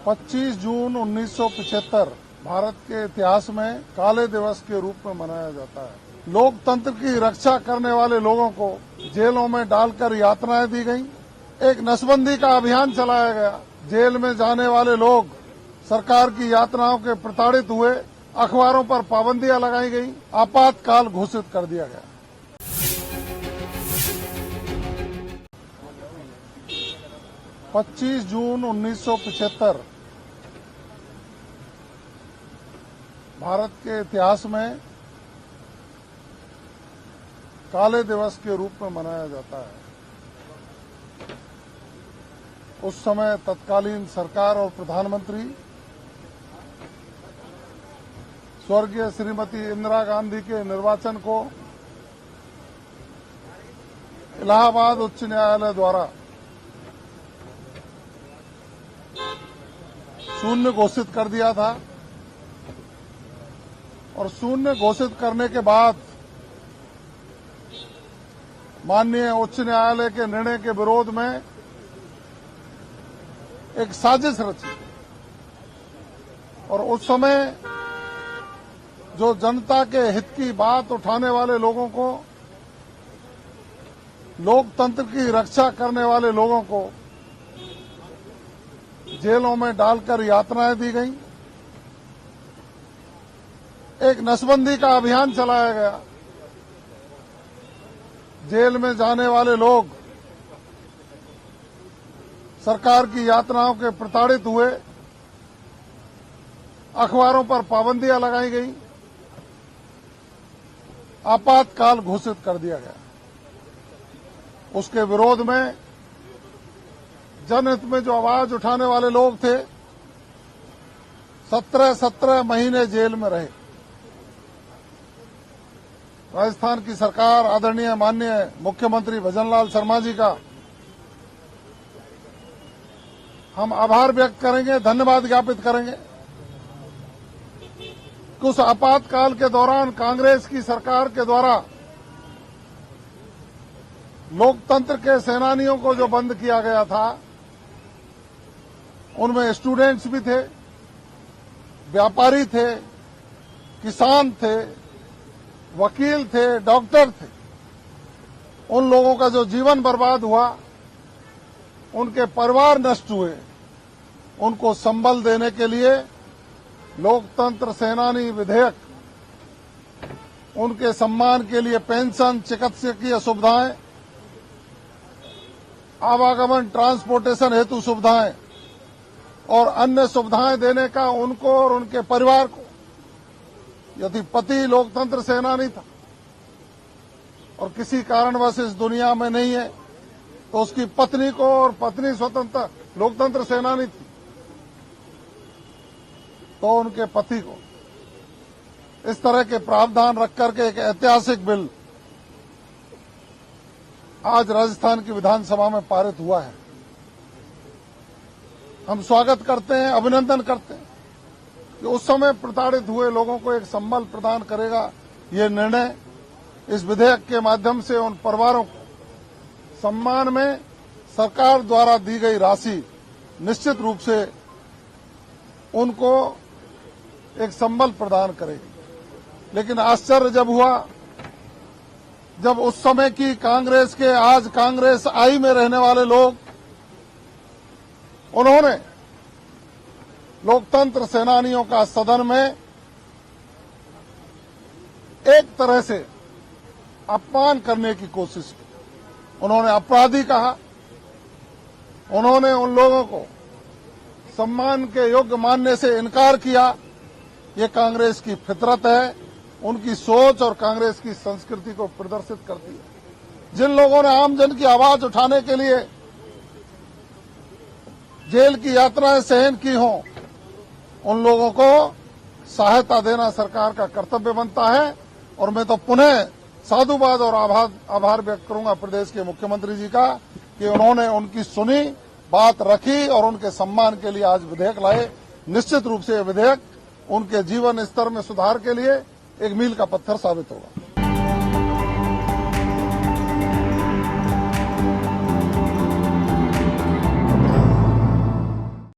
25 जून 1975 भारत के इतिहास में काले दिवस के रूप में मनाया जाता है। लोकतंत्र की रक्षा करने वाले लोगों को जेलों में डालकर यातनाएं दी गईं। एक नसबंदी का अभियान चलाया गया। जेल में जाने वाले लोग सरकार की यातनाओं के प्रताड़ित हुए। अखबारों पर पाबंदियां लगाई गई। आपातकाल घोषित कर दिया गया। पच्चीस जून 1975 भारत के इतिहास में काले दिवस के रूप में मनाया जाता है। उस समय तत्कालीन सरकार और प्रधानमंत्री स्वर्गीय श्रीमती इंदिरा गांधी के निर्वाचन को इलाहाबाद उच्च न्यायालय द्वारा शून्य घोषित कर दिया था और शून्य घोषित करने के बाद माननीय उच्च न्यायालय के निर्णय के विरोध में एक साजिश रची और उस समय जो जनता के हित की बात उठाने वाले लोगों को, लोकतंत्र की रक्षा करने वाले लोगों को जेलों में डालकर यातनाएं दी गईं। एक नसबंदी का अभियान चलाया गया। जेल में जाने वाले लोग सरकार की यातनाओं के प्रताड़ित हुए। अखबारों पर पाबंदियां लगाई गई। आपातकाल घोषित कर दिया गया। उसके विरोध में जनहित में जो आवाज उठाने वाले लोग थे 17 महीने जेल में रहे। राजस्थान की सरकार आदरणीय माननीय मुख्यमंत्री भजनलाल शर्मा जी का हम आभार व्यक्त करेंगे, धन्यवाद ज्ञापित करेंगे। उस आपातकाल के दौरान कांग्रेस की सरकार के द्वारा लोकतंत्र के सेनानियों को जो बंद किया गया था उनमें स्टूडेंट्स भी थे, व्यापारी थे, किसान थे, वकील थे, डॉक्टर थे। उन लोगों का जो जीवन बर्बाद हुआ, उनके परिवार नष्ट हुए, उनको संबल देने के लिए लोकतंत्र सेनानी विधेयक, उनके सम्मान के लिए पेंशन, चिकित्सकीय सुविधाएं, आवागमन ट्रांसपोर्टेशन हेतु सुविधाएं और अन्य सुविधाएं देने का उनको और उनके परिवार को, यदि पति लोकतंत्र सेनानी था और किसी कारणवश इस दुनिया में नहीं है तो उसकी पत्नी को, और पत्नी स्वतंत्र लोकतंत्र सेनानी थी तो उनके पति को, इस तरह के प्रावधान रख करके एक ऐतिहासिक बिल आज राजस्थान की विधानसभा में पारित हुआ है। हम स्वागत करते हैं, अभिनंदन करते हैं कि उस समय प्रताड़ित हुए लोगों को एक संबल प्रदान करेगा ये निर्णय। इस विधेयक के माध्यम से उन परिवारों को सम्मान में सरकार द्वारा दी गई राशि निश्चित रूप से उनको एक संबल प्रदान करेगी। लेकिन आश्चर्य जब हुआ जब उस समय की कांग्रेस के, आज कांग्रेस आई में रहने वाले लोग, उन्होंने लोकतंत्र सेनानियों का सदन में एक तरह से अपमान करने की कोशिश की। उन्होंने अपराधी कहा। उन्होंने उन लोगों को सम्मान के योग्य मानने से इनकार किया। ये कांग्रेस की फितरत है, उनकी सोच और कांग्रेस की संस्कृति को प्रदर्शित करती है। जिन लोगों ने आमजन की आवाज उठाने के लिए जेल की यातनाएं सहन की हों, उन लोगों को सहायता देना सरकार का कर्तव्य बनता है। और मैं तो पुनः साधुवाद और आभार व्यक्त करूंगा प्रदेश के मुख्यमंत्री जी का कि उन्होंने उनकी सुनी, बात रखी और उनके सम्मान के लिए आज विधेयक लाए। निश्चित रूप से यह विधेयक उनके जीवन स्तर में सुधार के लिए एक मील का पत्थर साबित होगा।